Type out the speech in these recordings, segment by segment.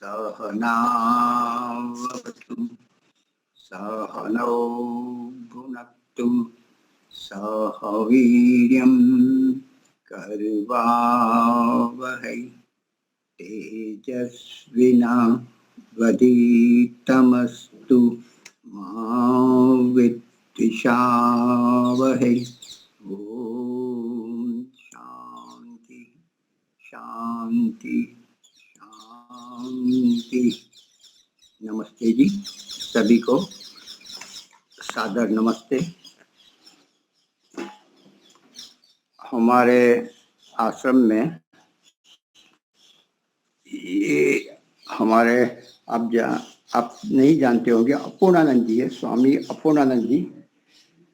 सहनावतु सहनौ भुनक्तु सह वीर्यं करवावहै तेजस्विनावधीतमस्तु मा विद्विषावहै। ओम शांति शांति शांति। नमस्ते जी, सभी को सादर नमस्ते। हमारे आश्रम में ये हमारे आप नहीं जानते होंगे, अपूर्णानंद जी है, स्वामी अपूर्णानंद जी।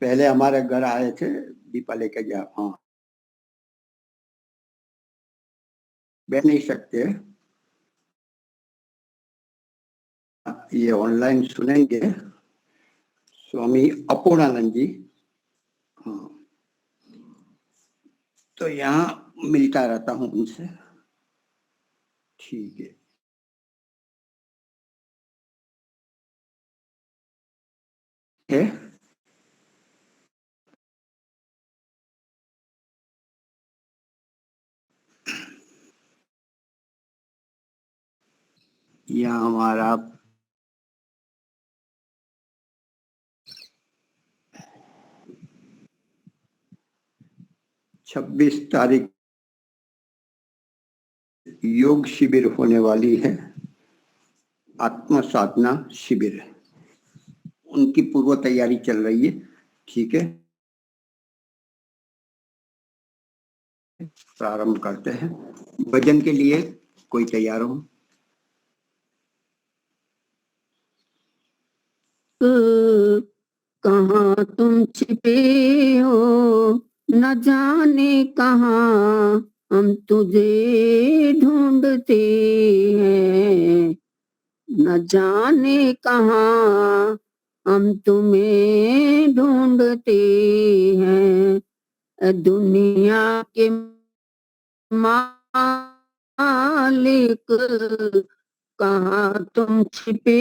पहले हमारे घर आए थे, दीपा लेके गया। हाँ, बैठ नहीं सकते, ये ऑनलाइन सुनेंगे। स्वामी अपूर्णानंद जी। हाँ, तो यहाँ मिलता रहता हूँ उनसे। ठीक है। यह हमारा 26 तारीख योग शिविर होने वाली है, आत्म साधना शिविर। उनकी पूर्व तैयारी चल रही है। ठीक है, प्रारंभ करते हैं। भजन के लिए कोई तैयार हो? कहाँ तुम छिपे हो, न जाने कहाँ हम तुझे ढूंढते हैं, न जाने कहाँ हम तुम्हें ढूंढते हैं। दुनिया के मालिक कहाँ तुम छिपे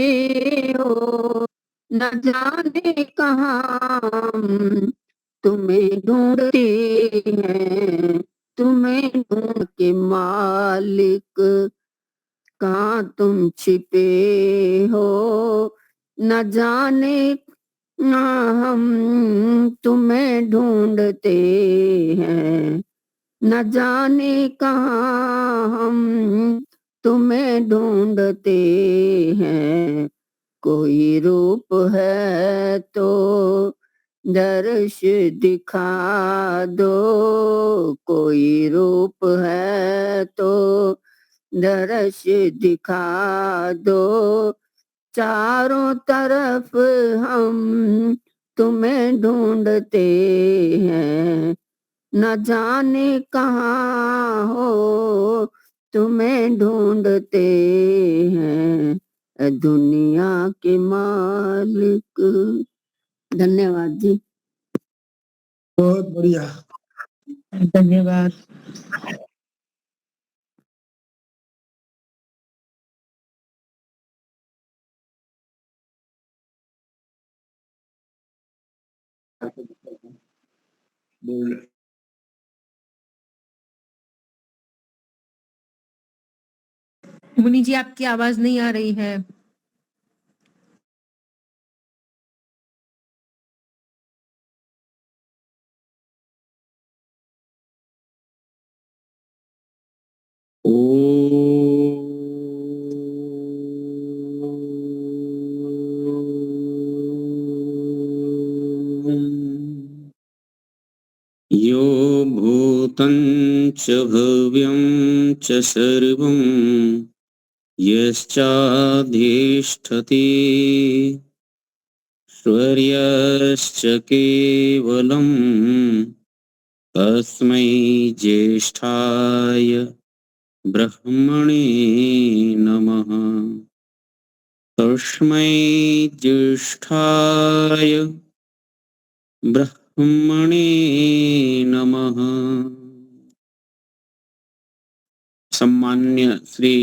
हो, न जाने कहाँ हम तुम्हें ढूंढते हैं। तुम्हें ढूंढ के मालिक कहाँ तुम छिपे हो, न जाने ना हम तुम्हें ढूंढते हैं, न जाने कहाँ हम तुम्हें ढूंढते हैं। कोई रूप है तो दर्श दिखा दो, कोई रूप है तो दर्श दिखा दो। चारों तरफ हम तुम्हें ढूंढते हैं, न जाने कहाँ हो तुम्हें ढूंढते हैं। दुनिया के मालिक। धन्यवाद जी। बहुत बढ़िया, धन्यवाद। मुनि जी, आपकी आवाज नहीं आ रही है। यो भूतं च भव्यं च सर्वं यश्चाधिष्ठति श्वर्यश्च केवलं तस्मै ज्येष्ठाय ब्रह्मणे नमः। तस्मै ज्येष्ठाय ब्रह्मणे नमः। सम्मान्य श्री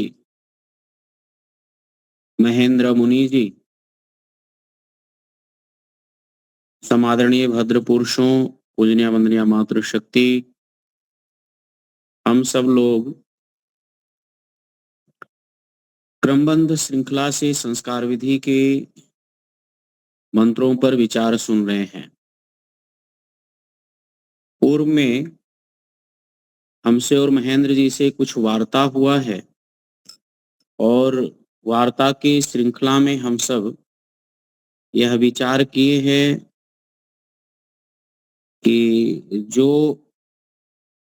महेंद्र मुनि जी, समादरणीय भद्र पुरुषों, पूजनीय वंदनीय मातृशक्ति, हम सब लोग क्रमबद्ध श्रृंखला से संस्कार विधि के मंत्रों पर विचार सुन रहे हैं। पूर्व में हमसे और महेंद्र जी से कुछ वार्ता हुआ है और वार्ता की श्रृंखला में हम सब यह विचार किए हैं कि जो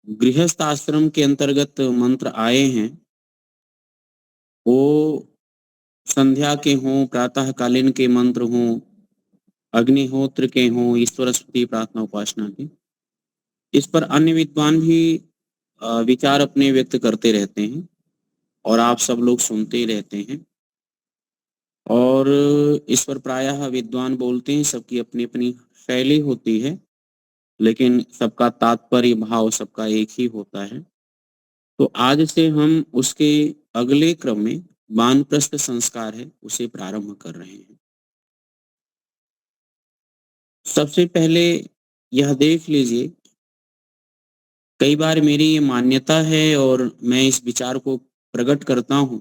गृहस्थ आश्रम के अंतर्गत मंत्र आए हैं वो संध्या के हों, प्रातःकालीन के मंत्र हों, अग्निहोत्र के हों, ईश्वर स्तुति प्रार्थना उपासना के, इस पर अन्य विद्वान भी विचार अपने व्यक्त करते रहते हैं और आप सब लोग सुनते ही रहते हैं। और इस पर प्रायः विद्वान बोलते हैं, सबकी अपनी अपनी शैली होती है, लेकिन सबका तात्पर्य भाव सबका एक ही होता है। तो आज से हम उसके अगले क्रम में वानप्रस्थ संस्कार है उसे प्रारंभ कर रहे हैं। सबसे पहले यह देख लीजिए, कई बार मेरी ये मान्यता है और मैं इस विचार को प्रकट करता हूं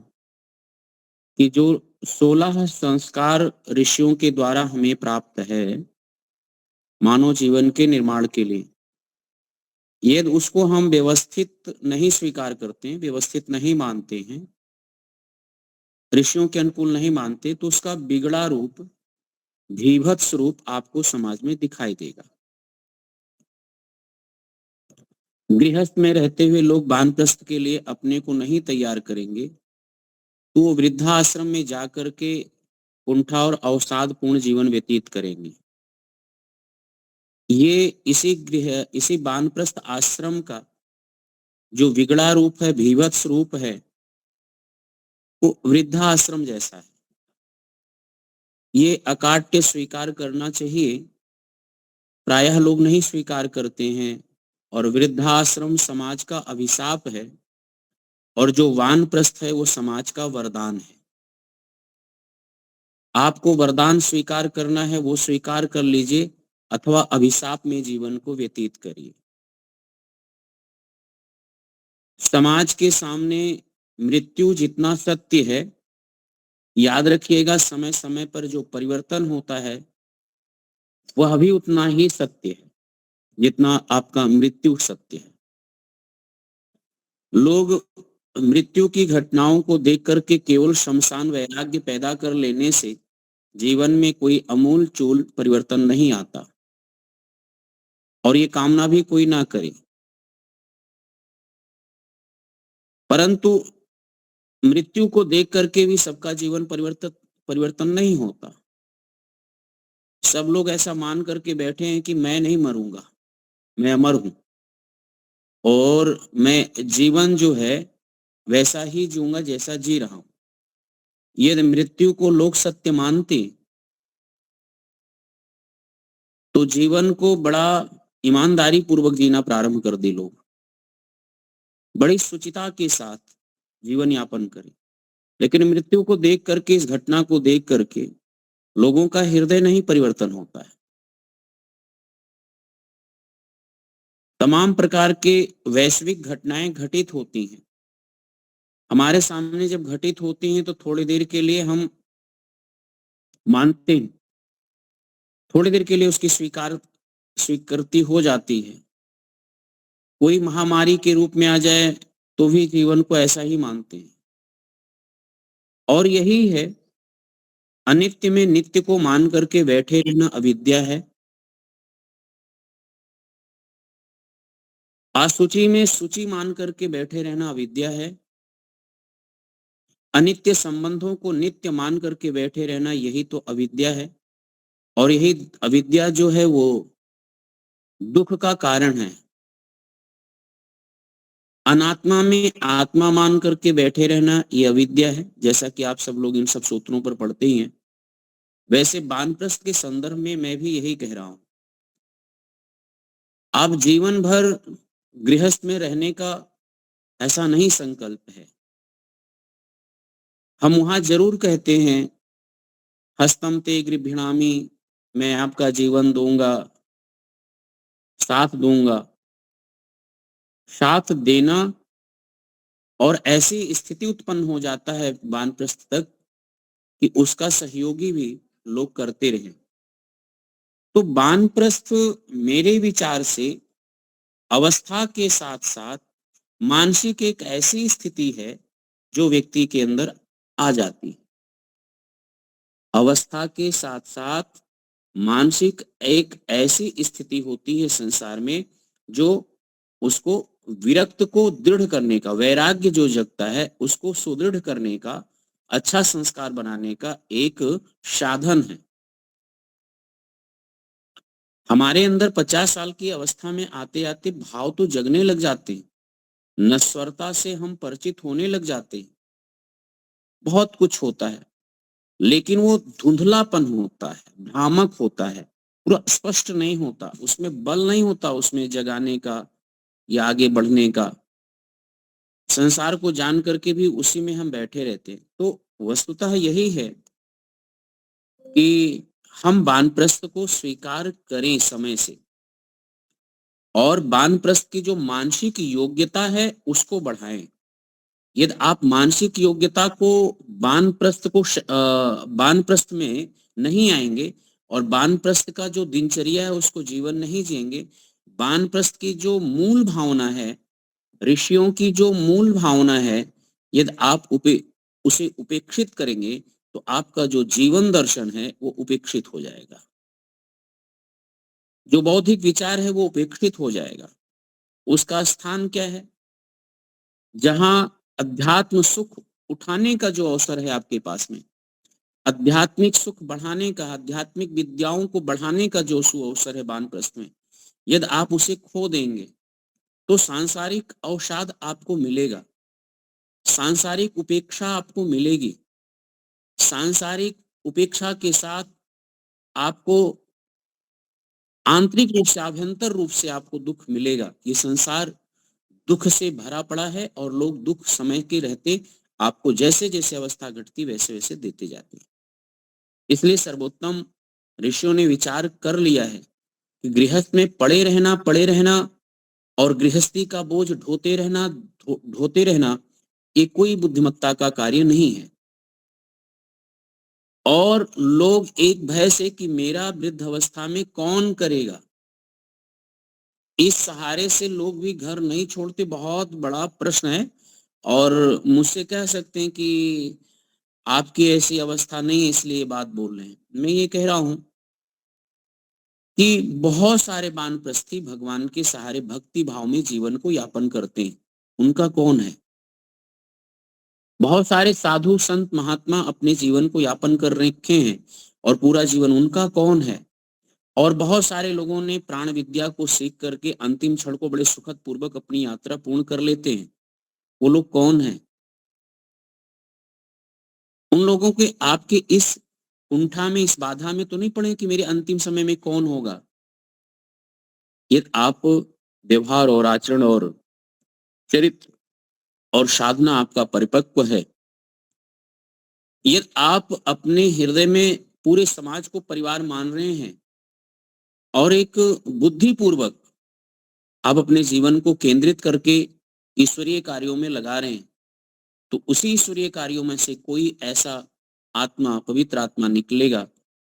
कि जो 16 संस्कार ऋषियों के द्वारा हमें प्राप्त है मानव जीवन के निर्माण के लिए, यदि उसको हम व्यवस्थित नहीं स्वीकार करते हैं, व्यवस्थित नहीं मानते हैं, ऋषियों के अनुकूल नहीं मानते, तो उसका बिगड़ा रूप, भीभत्स रूप आपको समाज में दिखाई देगा। गृहस्थ में रहते हुए लोग वानप्रस्थ के लिए अपने को नहीं तैयार करेंगे तो वो वृद्धाश्रम में जाकर के कुंठा और अवसाद पूर्ण जीवन व्यतीत करेंगे। ये इसी वानप्रस्थ आश्रम का जो बिगड़ा रूप है, भीभत्स रूप है, वो वृद्धाश्रम जैसा है। ये अकाट्य स्वीकार करना चाहिए, प्रायः लोग नहीं स्वीकार करते हैं। और वृद्धाश्रम समाज का अभिशाप है और जो वानप्रस्थ है वो समाज का वरदान है। आपको वरदान स्वीकार करना है वो स्वीकार कर लीजिए, अथवा अभिशाप में जीवन को व्यतीत करिए। समाज के सामने मृत्यु जितना सत्य है, याद रखिएगा समय समय पर जो परिवर्तन होता है वह भी उतना ही सत्य है जितना आपका मृत्यु सत्य है। लोग मृत्यु की घटनाओं को देख करके केवल शमशान वैराग्य पैदा कर लेने से जीवन में कोई अमूल चूल परिवर्तन नहीं आता, और ये कामना भी कोई ना करे। परंतु मृत्यु को देख करके भी सबका जीवन परिवर्तन नहीं होता। सब लोग ऐसा मान करके बैठे हैं कि मैं नहीं मरूंगा, मैं अमर हूं और मैं जीवन जो है वैसा ही जीऊंगा जैसा जी रहा हूं। यदि मृत्यु को लोग सत्य मानते तो जीवन को बड़ा ईमानदारी पूर्वक जीना प्रारंभ कर दे, लोग बड़ी सुचिता के साथ जीवन यापन करें। लेकिन मृत्यु को देख करके, इस घटना को देख करके लोगों का हृदय नहीं परिवर्तन होता है। तमाम प्रकार के वैश्विक घटनाएं घटित होती हैं, हमारे सामने जब घटित होती हैं तो थोड़ी देर के लिए हम मानते हैं, थोड़ी देर के लिए उसकी स्वीकृति हो जाती है। कोई महामारी के रूप में आ जाए तो भी जीवन को ऐसा ही मानते हैं। और यही है, अनित्य में नित्य को मान करके बैठे रहना अविद्या है। असुचि में सूची मान करके बैठे रहना अविद्या है। अनित्य संबंधों को नित्य मान करके बैठे रहना, यही तो अविद्या है। और यही अविद्या जो है वो दुख का कारण है। अनात्मा में आत्मा मान करके बैठे रहना ये अविद्या है, जैसा कि आप सब लोग इन सब सूत्रों पर पढ़ते ही हैं। वैसे वानप्रस्थ के संदर्भ में मैं भी यही कह रहा हूं। आप जीवन भर गृहस्थ में रहने का ऐसा नहीं संकल्प है। हम वहां जरूर कहते हैं हस्तम ते गृभिणामी, मैं आपका जीवन दूंगा, साथ दूंगा। साथ देना और ऐसी स्थिति उत्पन्न हो जाता है वानप्रस्थ तक कि उसका सहयोगी भी लोग करते रहे। तो वानप्रस्थ मेरे विचार से अवस्था के साथ साथ मानसिक एक ऐसी स्थिति है जो व्यक्ति के अंदर आ जाती है। अवस्था के साथ साथ मानसिक एक ऐसी स्थिति होती है संसार में जो उसको विरक्त को दृढ़ करने का, वैराग्य जो जगता है उसको सुदृढ़ करने का, अच्छा संस्कार बनाने का एक साधन है। हमारे अंदर 50 साल की अवस्था में आते आते भाव तो जगने लग जाते हैं, नश्वरता से हम परिचित होने लग जाते हैं, बहुत कुछ होता है, लेकिन वो धुंधलापन होता है, भ्रामक होता है, पूरा स्पष्ट नहीं होता, उसमें बल नहीं होता उसमें जगाने का या आगे बढ़ने का। संसार को जान करके भी उसी में हम बैठे रहते हैं। तो वस्तुतः यही है कि हम वानप्रस्थ को स्वीकार करें समय से, और वानप्रस्थ की जो मानसिक योग्यता है उसको बढ़ाएं। यदि आप मानसिक योग्यता को वानप्रस्थ में नहीं आएंगे और वानप्रस्थ का जो दिनचर्या है उसको जीवन नहीं जिएंगे, वानप्रस्थ की जो मूल भावना है, ऋषियों की जो मूल भावना है, यदि आप उसे उपेक्षित करेंगे तो आपका जो जीवन दर्शन है वो उपेक्षित हो जाएगा, जो बौद्धिक विचार है वो उपेक्षित हो जाएगा। उसका स्थान क्या है? जहां अध्यात्म सुख उठाने का जो अवसर है आपके पास में, आध्यात्मिक सुख बढ़ाने का, आध्यात्मिक विद्याओं को बढ़ाने का जो सुअवसर है वानप्रस्थ में, यदि आप उसे खो देंगे तो सांसारिक अवसाद आपको मिलेगा, सांसारिक उपेक्षा आपको मिलेगी, सांसारिक उपेक्षा के साथ आपको आंतरिक रूप से, आभ्यंतर रूप से आपको दुख मिलेगा। ये संसार दुख से भरा पड़ा है और लोग दुख समय के रहते आपको जैसे जैसे अवस्था घटती वैसे वैसे देते जाते हैं। इसलिए सर्वोत्तम ऋषियों ने विचार कर लिया है कि गृहस्थ में पड़े रहना और गृहस्थी का बोझ ढोते रहना ये कोई बुद्धिमत्ता का कार्य नहीं है। और लोग एक भय से कि मेरा वृद्ध अवस्था में कौन करेगा, इस सहारे से लोग भी घर नहीं छोड़ते। बहुत बड़ा प्रश्न है और मुझसे कह सकते हैं कि आपकी ऐसी अवस्था नहीं है इसलिए बात बोल रहे हैं। मैं ये कह रहा हूं कि बहुत सारे वानप्रस्थी भगवान के सहारे भक्ति भाव में जीवन को यापन करते हैं, उनका कौन है? बहुत सारे साधु संत महात्मा अपने जीवन को यापन कर रखे हैं और पूरा जीवन, उनका कौन है? और बहुत सारे लोगों ने प्राण विद्या को सीख करके अंतिम क्षण को बड़े सुखद पूर्वक अपनी यात्रा पूर्ण कर लेते हैं, वो लोग कौन है? उन लोगों के आपके इस कुंठा में, इस बाधा में तो नहीं पड़े कि मेरे अंतिम समय में कौन होगा। यदि आप व्यवहार और आचरण और चरित्र और साधना आपका परिपक्व है, यदि आप अपने हृदय में पूरे समाज को परिवार मान रहे हैं और एक बुद्धि पूर्वक आप अपने जीवन को केंद्रित करके ईश्वरीय कार्यों में लगा रहे हैं, तो उसी ईश्वरीय कार्यों में से कोई ऐसा आत्मा, पवित्र आत्मा निकलेगा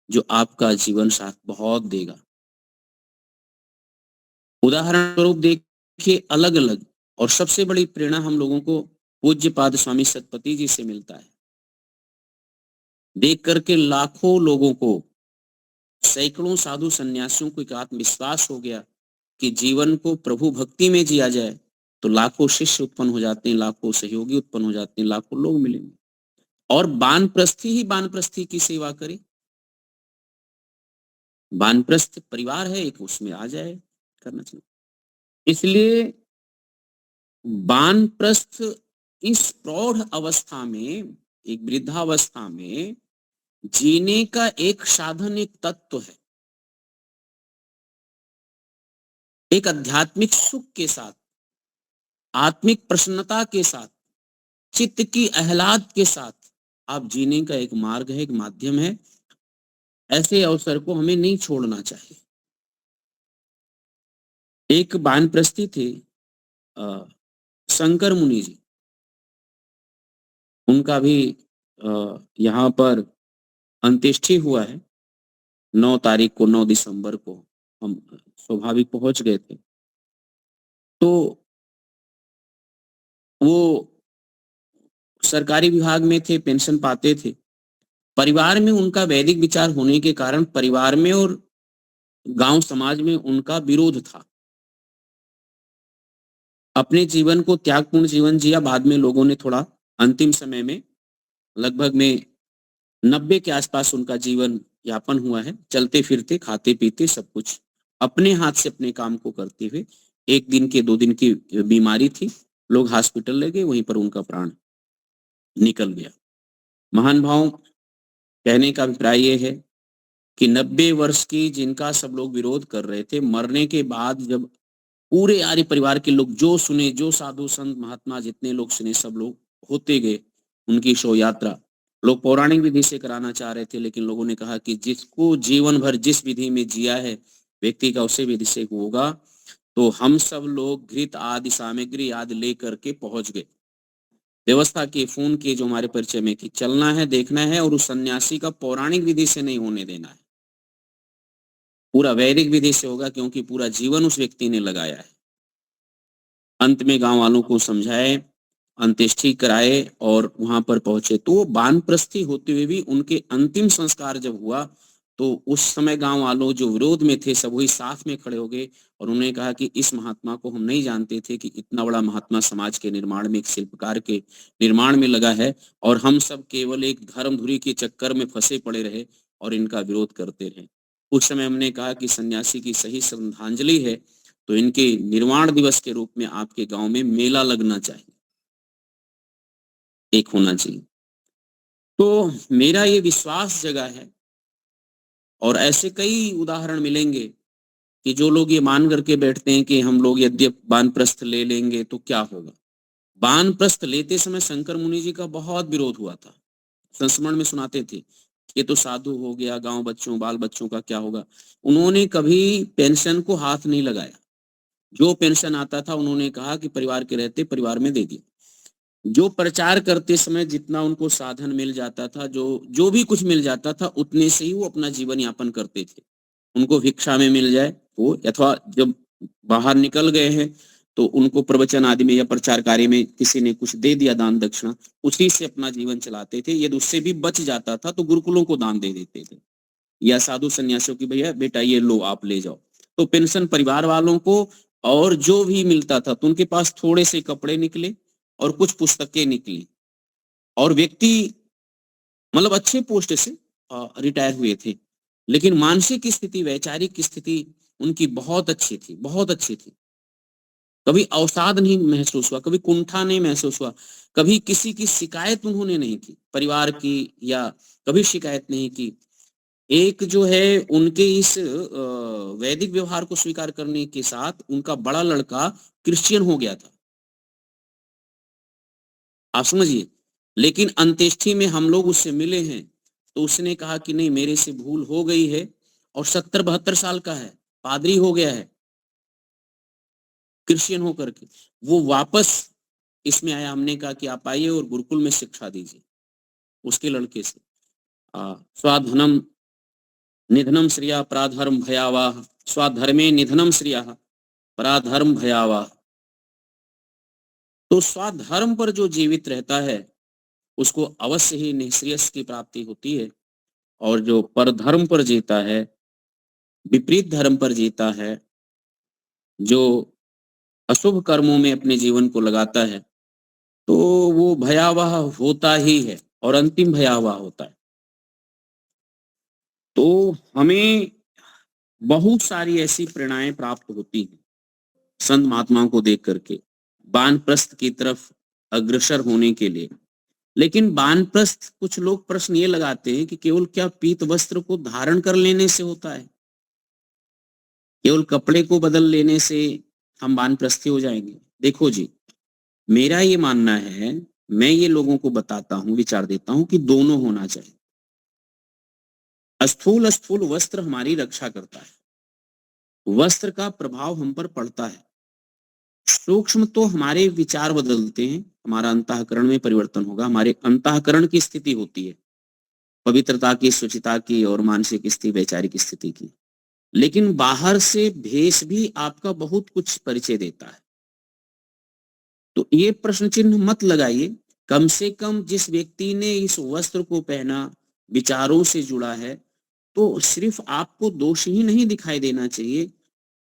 जो आपका जीवन साथ बहुत देगा। उदाहरण स्वरूप देखिए, अलग अलग, और सबसे बड़ी प्रेरणा हम लोगों को पूज्यपाद स्वामी सतपति जी से मिलता है। देख करके लाखों लोगों को, सैकड़ों साधु सन्यासियों को एक आत्मविश्वास हो गया कि जीवन को प्रभु भक्ति में जिया जाए तो लाखों शिष्य उत्पन्न हो जाते हैं, लाखों सहयोगी उत्पन्न हो जाते हैं, लाखों लोग मिलेंगे और वानप्रस्थी ही वानप्रस्थी की सेवा करे। वानप्रस्थ परिवार है एक, उसमें आ जाए, करना चाहिए। इसलिए वानप्रस्थ इस प्रौढ़ अवस्था में, एक वृद्धावस्था में जीने का एक साधन, एक तत्व है। एक आध्यात्मिक सुख के साथ, आत्मिक प्रसन्नता के साथ, चित्त की आह्लाद के साथ आप जीने का एक मार्ग है, एक माध्यम है। ऐसे अवसर को हमें नहीं छोड़ना चाहिए। एक वानप्रस्थी थे शंकर मुनि जी, उनका भी यहाँ पर अंत्येष्टि हुआ है 9 तारीख को, 9 दिसंबर को हम स्वाभाविक पहुंच गए थे। तो वो सरकारी विभाग में थे, पेंशन पाते थे। परिवार में उनका वैदिक विचार होने के कारण परिवार में और गांव समाज में उनका विरोध था। अपने जीवन को त्यागपूर्ण जीवन जिया। बाद में लोगों ने थोड़ा अंतिम समय में लगभग में 90 के आसपास उनका जीवन यापन हुआ है। चलते फिरते, खाते पीते, सब कुछ अपने हाथ से अपने काम को करते हुए। 1 दिन के 2 दिन की बीमारी थी, लोग हॉस्पिटल ले गए, वहीं पर उनका प्राण निकल गया। महान भाव कहने का अभिप्राय ये है कि 90 वर्ष की जिनका सब लोग विरोध कर रहे थे, मरने के बाद जब पूरे आर्य परिवार के लोग जो सुने, जो साधु संत महात्मा जितने लोग सुने, सब लोग होते गए उनकी शव यात्रा। लोग पौराणिक विधि से कराना चाह रहे थे, लेकिन लोगों ने कहा कि जिसको जीवन भर जिस विधि में जिया है व्यक्ति का, उसी विधि से होगा। तो हम सब लोग घृत आदि सामग्री आदि लेकर के पहुंच गए। व्यवस्था की, फोन की, जो हमारे परिचय में की, चलना है, देखना है, और उस सन्यासी का पौराणिक विधि से नहीं होने देना है, पूरा वैदिक विधि से होगा, क्योंकि पूरा जीवन उस व्यक्ति ने लगाया है। अंत में गांव वालों को समझाए, अंत्येष्टि कराए और वहां पर पहुंचे। तो वानप्रस्थी होते हुए भी उनके अंतिम संस्कार जब हुआ, तो उस समय गांव वालों जो विरोध में थे सब वही साथ में खड़े हो गए और उन्होंने कहा कि इस महात्मा को हम नहीं जानते थे कि इतना बड़ा महात्मा समाज के निर्माण में, एक शिल्पकार के निर्माण में लगा है, और हम सब केवल एक धर्मधुरी के चक्कर में फंसे पड़े रहे और इनका विरोध करते रहे। उस समय हमने कहा कि सन्यासी की सही श्रद्धांजलि है तो इनके निर्वाण दिवस के रूप में आपके गांव में मेला लगना चाहिए, एक होना चाहिए। तो मेरा ये विश्वास जगा है, और ऐसे कई उदाहरण मिलेंगे कि जो लोग ये मान करके बैठते हैं कि हम लोग यदि वानप्रस्थ ले लेंगे तो क्या होगा। वानप्रस्थ लेते समय शंकर मुनि जी का बहुत विरोध हुआ था। संस्मरण में सुनाते थे, ये तो साधु हो गया, गांव बच्चों बाल बच्चों का क्या होगा। उन्होंने कभी पेंशन को हाथ नहीं लगाया। जो पेंशन आता था उन्होंने कहा कि परिवार के रहते परिवार में दे दिया। जो प्रचार करते समय जितना उनको साधन मिल जाता था, जो भी कुछ मिल जाता था, उतने से ही वो अपना जीवन यापन करते थे। उनको भिक्षा में मिल जाए वो, अथवा जब बाहर निकल गए हैं तो उनको प्रवचन आदि में या प्रचार कार्य में किसी ने कुछ दे दिया दान दक्षिणा, उसी से अपना जीवन चलाते थे। यदि उससे भी बच जाता था तो गुरुकुलों को दान दे देते थे, या साधु सन्यासियों की, भैया बेटा ये लो आप ले जाओ। तो पेंशन परिवार वालों को, और जो भी मिलता था तो उनके पास थोड़े से कपड़े निकले और कुछ पुस्तकें निकली, और व्यक्ति मतलब अच्छे पोस्ट से रिटायर हुए थे, लेकिन मानसिक स्थिति, वैचारिक स्थिति उनकी बहुत अच्छी थी, बहुत अच्छी थी। कभी अवसाद नहीं महसूस हुआ, कभी कुंठा नहीं महसूस हुआ, कभी किसी की शिकायत उन्होंने नहीं की, परिवार की या कभी शिकायत नहीं की। एक जो है उनके इस वैदिक व्यवहार को स्वीकार करने के साथ उनका बड़ा लड़का क्रिश्चियन हो गया था, आप समझिए। लेकिन अंत्येष्टि में हम लोग उससे मिले हैं तो उसने कहा कि नहीं, मेरे से भूल हो गई है, और 70-72 साल का है, पादरी हो गया है क्रिश्चियन होकर के। वो वापस इसमें आया। हमने कहा कि आप आइए और गुरुकुल में शिक्षा दीजिए उसके लड़के से। स्वाधनम निधनम श्रिया पराधर्म भयावाह, स्वाधर्मे निधनम श्रिया पराधर्म भयावाह। तो स्वाधर्म पर जो जीवित रहता है उसको अवश्य ही निःश्रेयस की प्राप्ति होती है, और जो परधर्म पर जीता है, विपरीत धर्म पर जीता है, जो अशुभ कर्मों में अपने जीवन को लगाता है, तो वो भयावह होता ही है, और अंतिम भयावह होता है। तो हमें बहुत सारी ऐसी प्रेरणाएं प्राप्त होती हैं संत महात्माओं को देख करके वानप्रस्थ की तरफ अग्रसर होने के लिए। लेकिन वानप्रस्थ, कुछ लोग प्रश्न ये लगाते हैं कि केवल क्या पीत वस्त्र को धारण कर लेने से होता है, केवल कपड़े को बदल लेने से हम वानप्रस्थी हो जाएंगे। देखो जी, मेरा ये मानना है मैं ये लोगों को बताता हूं, विचार देता हूं कि दोनों होना चाहिए। स्थूल स्थूल वस्त्र हमारी रक्षा करता है, वस्त्र का प्रभाव हम पर पड़ता है। सूक्ष्म तो हमारे विचार बदलते हैं, हमारा अंतःकरण में परिवर्तन होगा, हमारे अंतःकरण की स्थिति होती है, पवित्रता की, शुचिता की और मानसिक स्थिति, वैचारिक स्थिति की। लेकिन बाहर से भेष भी आपका बहुत कुछ परिचय देता है। तो ये प्रश्न चिन्ह मत लगाइए। कम से कम जिस व्यक्ति ने इस वस्त्र को पहना, विचारों से जुड़ा है, तो सिर्फ आपको दोष ही नहीं दिखाई देना चाहिए,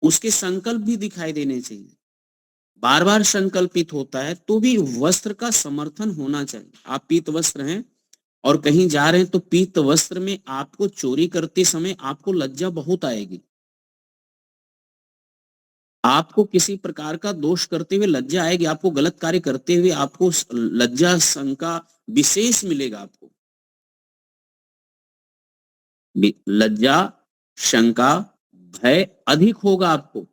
उसके संकल्प भी दिखाई देने चाहिए। बार बार संकल्पित होता है तो भी वस्त्र का समर्थन होना चाहिए। आप पीत वस्त्र हैं और कहीं जा रहे हैं तो पीत वस्त्र में आपको चोरी करते समय आपको लज्जा बहुत आएगी। आपको किसी प्रकार का दोष करते हुए लज्जा आएगी, आपको गलत कार्य करते हुए आपको लज्जा, शंका विशेष मिलेगा। आपको लज्जा, शंका, भय अधिक होगा आपको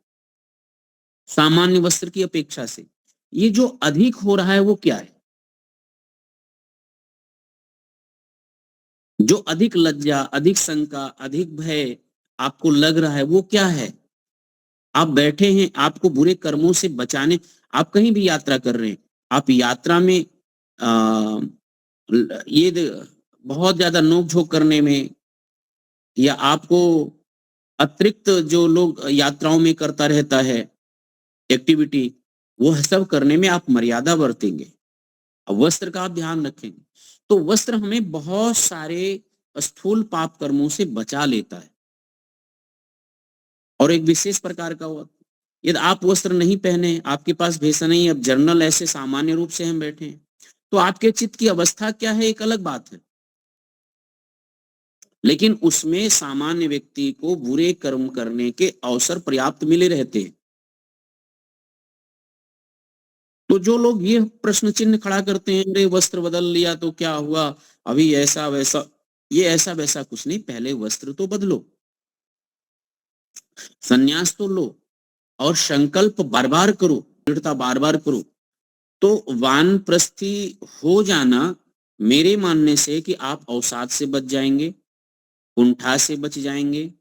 सामान्य वस्त्र की अपेक्षा से। ये जो अधिक हो रहा है वो क्या है? जो अधिक लज्जा, अधिक शंका, अधिक भय आपको लग रहा है वो क्या है? आप बैठे हैं, आपको बुरे कर्मों से बचाने, आप कहीं भी यात्रा कर रहे हैं, आप यात्रा में बहुत ज्यादा नोक-झोंक करने में, या आपको अतिरिक्त जो लोग यात्राओं में करता रहता है एक्टिविटी, वो सब करने में आप मर्यादा बरतेंगे। वस्त्र का आप ध्यान रखेंगे तो वस्त्र हमें बहुत सारे स्थूल पाप कर्मों से बचा लेता है। और एक विशेष प्रकार का हुआ, यदि आप वस्त्र नहीं पहने, आपके पास भेषा नहीं, अब जर्नल ऐसे सामान्य रूप से हम बैठे हैं, तो आपके चित्त की अवस्था क्या है एक अलग बात है। लेकिन उसमें सामान्य व्यक्ति को बुरे कर्म करने के अवसर पर्याप्त मिले रहते हैं। तो जो लोग ये प्रश्न चिन्ह खड़ा करते हैं, अरे वस्त्र बदल लिया तो क्या हुआ, अभी ऐसा वैसा, ये ऐसा वैसा कुछ नहीं। पहले वस्त्र तो बदलो, संन्यास तो लो और संकल्प बार बार करो, दृढ़ता बार बार करो। तो वानप्रस्थी हो जाना मेरे मानने से कि आप अवसाद से बच जाएंगे, कुंठा से बच जाएंगे,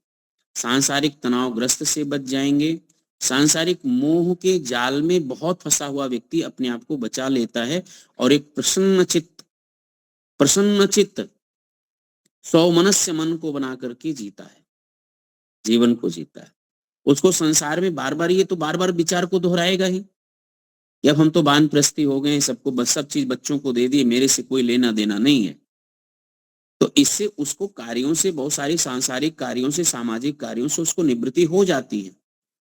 सांसारिक तनावग्रस्त से बच जाएंगे। सांसारिक मोह के जाल में बहुत फंसा हुआ व्यक्ति अपने आप को बचा लेता है और एक प्रसन्न चित्त सौमनस्य मन को बना करके जीता है, जीवन को जीता है। उसको संसार में बार बार, ये तो बार बार विचार को दोहराएगा ही, अब हम तो वानप्रस्थी हो गए, सबको बस सब चीज बच्चों को दे दी, मेरे से कोई लेना देना नहीं है। तो इससे उसको कार्यों से, बहुत सारी सांसारिक कार्यों से, सामाजिक कार्यों से उसको निवृत्ति हो जाती है।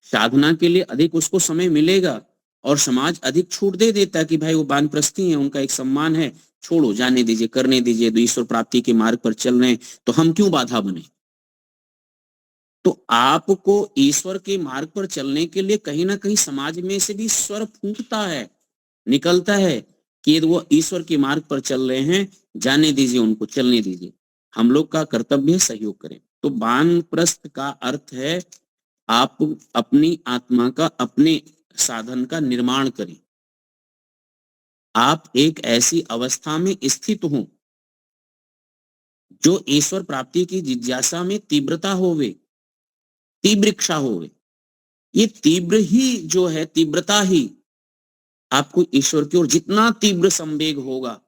साधना के लिए अधिक उसको समय मिलेगा और समाज अधिक छूट दे देता है कि भाई वो वानप्रस्थी हैं, उनका एक सम्मान है, छोड़ो, जाने दीजिए, करने दीजिए, तो ईश्वर प्राप्ति के मार्ग पर चल रहे हैं तो हम क्यों बाधा बने। तो आपको ईश्वर के मार्ग पर चलने के लिए कहीं ना कहीं समाज में से भी स्वर फूंकता है, निकलता है कि वो ईश्वर के मार्ग पर चल रहे हैं, जाने दीजिए, उनको चलने दीजिए। हम लोग का कर्तव्य है सहयोग करें। तो वानप्रस्थ का अर्थ है आप अपनी आत्मा का, अपने साधन का निर्माण करें। आप एक ऐसी अवस्था में स्थित हो जो ईश्वर प्राप्ति की जिज्ञासा में तीव्रता होवे, तीव्र इच्छा होवे। ये तीव्र ही जो है, तीव्रता ही आपको ईश्वर की ओर, जितना तीव्र संवेग होगा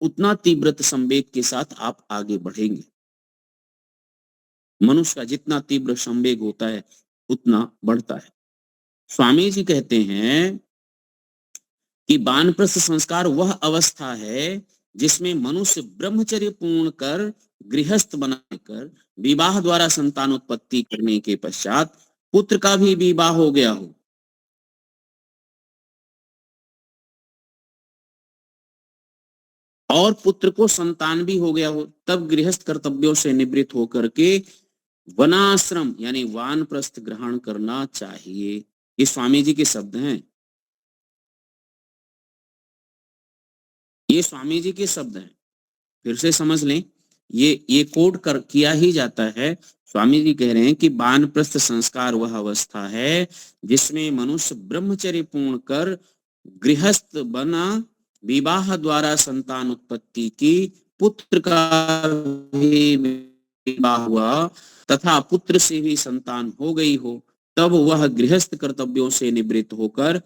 उतना तीव्र संवेग के साथ आप आगे बढ़ेंगे। मनुष्य का जितना तीव्र संवेग होता है उतना बढ़ता है। स्वामी जी कहते हैं कि वानप्रस्थ संस्कार वह अवस्था है जिसमें मनुष्य ब्रह्मचर्य पूर्ण कर, गृहस्थ बनाकर, विवाह द्वारा संतान उत्पत्ति करने के पश्चात पुत्र का भी विवाह हो गया हो, और पुत्र को संतान भी हो गया हो, तब गृहस्थ कर्तव्यों से निवृत्त होकर के वनाश्रम यानी वानप्रस्थ ग्रहण करना चाहिए। ये स्वामी जी के शब्द हैं, ये स्वामी जी के शब्द हैं। फिर से समझ लें, ये कोड किया ही जाता है। स्वामी जी कह रहे हैं कि वानप्रस्थ संस्कार वह अवस्था है जिसमें मनुष्य ब्रह्मचर्य पूर्ण कर, गृहस्थ बना विवाह द्वारा संतान उत्पत्ति की, पुत्र का भी विवाह हुआ तथा पुत्र से भी संतान हो गई हो, तब वह गृहस्थ कर्तव्यों से निवृत्त होकर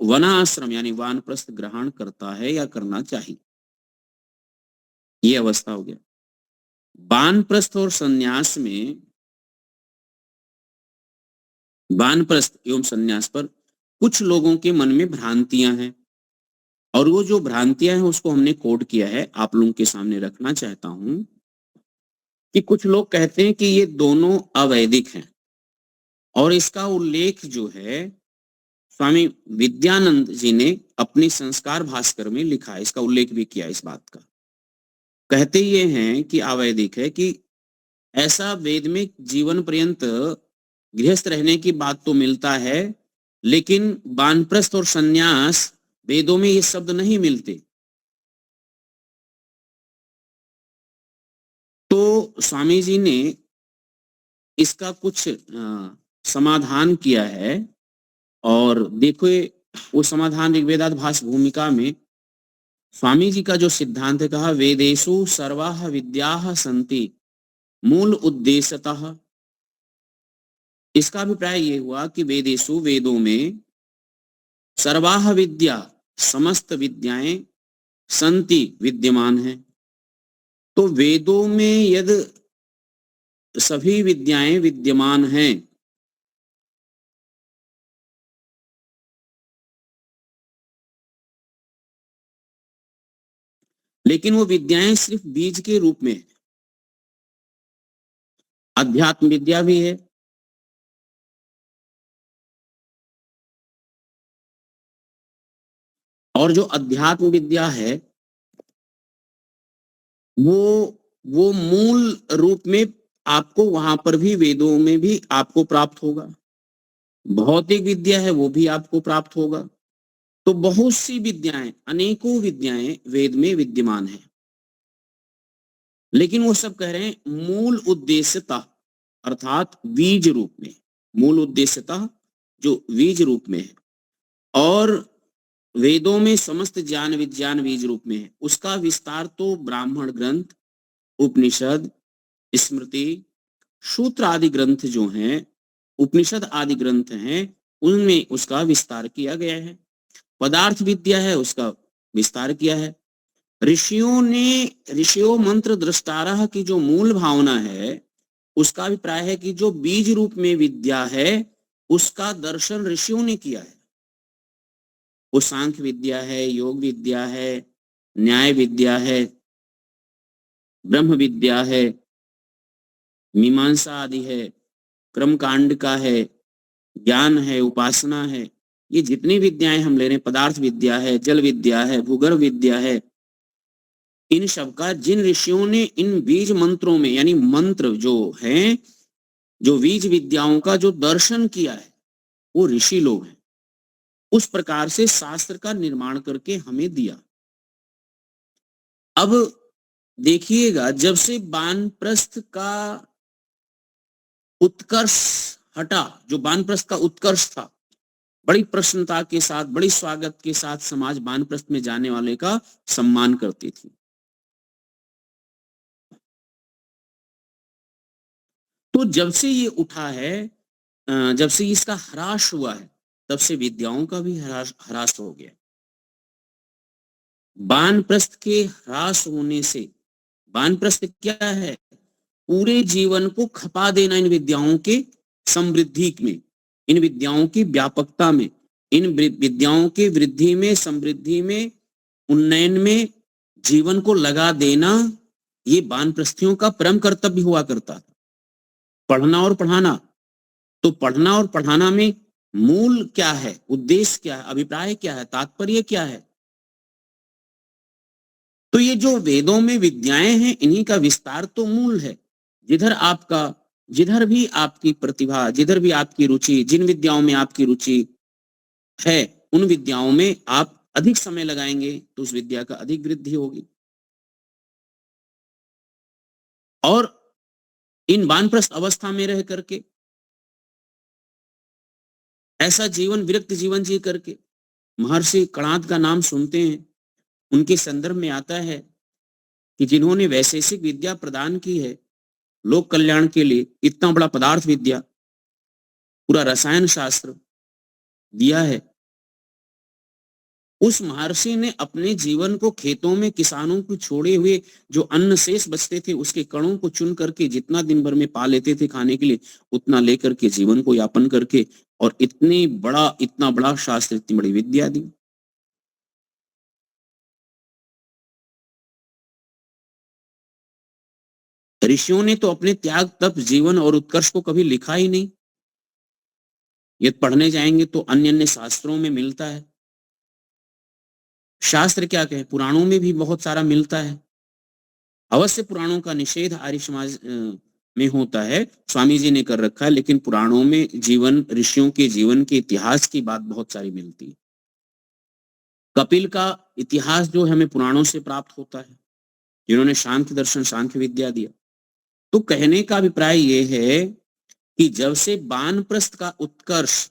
वनाश्रम यानी वानप्रस्थ ग्रहण करता है या करना चाहिए। ये अवस्था हो गया। वानप्रस्थ और संन्यास में, वानप्रस्थ एवं संन्यास पर कुछ लोगों के मन में भ्रांतियां हैं, और वो जो भ्रांतियां हैं उसको हमने कोड किया है, आप लोगों के सामने रखना चाहता हूं कि कुछ लोग कहते हैं कि ये दोनों अवैदिक हैं, और इसका उल्लेख जो है स्वामी विद्यानंद जी ने अपनी संस्कार भास्कर में लिखा है, इसका उल्लेख भी किया इस बात का। कहते ये हैं कि अवैदिक है कि ऐसा वेद में जीवन पर्यंत गृहस्थ रहने की बात तो मिलता है, लेकिन वानप्रस्थ और संन्यास वेदों में ये शब्द नहीं मिलते। तो स्वामी जी ने इसका कुछ समाधान किया है, और देखो वो समाधान ऋग्वेदात भाष्य भूमिका में स्वामी जी का जो सिद्धांत है, कहा वेदेषु सर्वाः विद्याः सन्ति मूल उद्देश्यतः। इसका अभिप्राय ये हुआ कि वेदेषु वेदों में सर्वाः विद्या समस्त विद्याएं सन्ति विद्यमान है। तो वेदों में यदि सभी विद्याएं विद्यमान हैं, लेकिन वो विद्याएं सिर्फ बीज के रूप में है। अध्यात्म विद्या भी है, और जो अध्यात्म विद्या है वो मूल रूप में आपको वहां पर भी वेदों में भी आपको प्राप्त होगा। भौतिक विद्या है वो भी आपको प्राप्त होगा। तो बहुत सी विद्याएं, अनेकों विद्याएं वेद में विद्यमान है, लेकिन वो सब कह रहे हैं मूल उद्देश्यता अर्थात बीज रूप में, मूल उद्देश्यता जो बीज रूप में है, और वेदों में समस्त ज्ञान विज्ञान बीज रूप में है। उसका विस्तार तो ब्राह्मण ग्रंथ, उपनिषद, स्मृति, सूत्र आदि ग्रंथ जो हैं, उपनिषद आदि ग्रंथ हैं, उनमें उसका विस्तार किया गया है। पदार्थ विद्या है उसका विस्तार किया है। ऋषियों मंत्र दृष्टारः की जो मूल भावना है, उसका अभिप्राय है कि जो बीज रूप में विद्या है उसका दर्शन ऋषियों ने किया है। वो सांख्य विद्या है, योग विद्या है, न्याय विद्या है, ब्रह्म विद्या है, मीमांसा आदि है, क्रम कांड का है, ज्ञान है, उपासना है, ये जितनी विद्याएं हम ले रहे हैं, पदार्थ विद्या है, जल विद्या है, भूगर्भ विद्या है, इन सब का जिन ऋषियों ने इन बीज मंत्रों में यानी मंत्र जो हैं, जो बीज विद्याओं का जो दर्शन किया है, वो ऋषि लोग हैं। उस प्रकार से शास्त्र का निर्माण करके हमें दिया। अब देखिएगा, जब से वानप्रस्थ का उत्कर्ष हटा, जो वानप्रस्थ का उत्कर्ष था, बड़ी प्रसन्नता के साथ, बड़ी स्वागत के साथ समाज वानप्रस्थ में जाने वाले का सम्मान करती थी। तो जब से ये उठा है, जब से इसका ह्रास हुआ है, तब से विद्याओं का भी ह्रास हो गया। वानप्रस्थ के ह्रास होने से, वानप्रस्थ क्या है? पूरे जीवन को खपा देना इन विद्याओं के समृद्धि में, इन विद्याओं की व्यापकता में, इन विद्याओं की वृद्धि में, समृद्धि में, उन्नयन में जीवन को लगा देना, ये वानप्रस्थियों का परम कर्तव्य हुआ करता था। पढ़ना और पढ़ाना। तो पढ़ना और पढ़ाना में मूल क्या है, उद्देश्य क्या है, अभिप्राय क्या है, तात्पर्य क्या है? तो ये जो वेदों में विद्याएं हैं, इन्हीं का विस्तार तो मूल है। जिधर भी आपकी प्रतिभा, जिधर भी आपकी रुचि, जिन विद्याओं में आपकी रुचि है, उन विद्याओं में आप अधिक समय लगाएंगे तो उस विद्या का अधिक वृद्धि होगी। और इन वानप्रस्थ अवस्था में रह करके, ऐसा जीवन, विरक्त जीवन जी करके, महर्षि कणाद का नाम सुनते हैं, उनके संदर्भ में आता है कि जिन्होंने वैशेषिक विद्या प्रदान की है लोक कल्याण के लिए, इतना बड़ा पदार्थ विद्या, पूरा रसायन शास्त्र दिया है, उस महर्षि ने अपने जीवन को खेतों में किसानों को छोड़े हुए जो अन्न शेष बचते थे उसके कणों को चुन करके जितना दिन भर में पा लेते थे खाने के लिए, उतना लेकर के जीवन को यापन करके और इतना बड़ा शास्त्र, इतनी बड़ी विद्या दी। ऋषियों ने तो अपने त्याग, तप, जीवन और उत्कर्ष को कभी लिखा ही नहीं। ये पढ़ने जाएंगे तो अन्य अन्य शास्त्रों में मिलता है। शास्त्र क्या कहे, पुराणों में भी बहुत सारा मिलता है। अवश्य पुराणों का निषेध आर्य समाज में होता है, स्वामी जी ने कर रखा है, लेकिन पुराणों में जीवन, ऋषियों के जीवन के इतिहास की बात बहुत सारी मिलती है। कपिल का इतिहास जो हमें पुराणों से प्राप्त होता है, जिन्होंने सांख्य दर्शन, सांख्य विद्या दिया। तो कहने का अभिप्राय यह है कि जब से वानप्रस्थ का उत्कर्ष,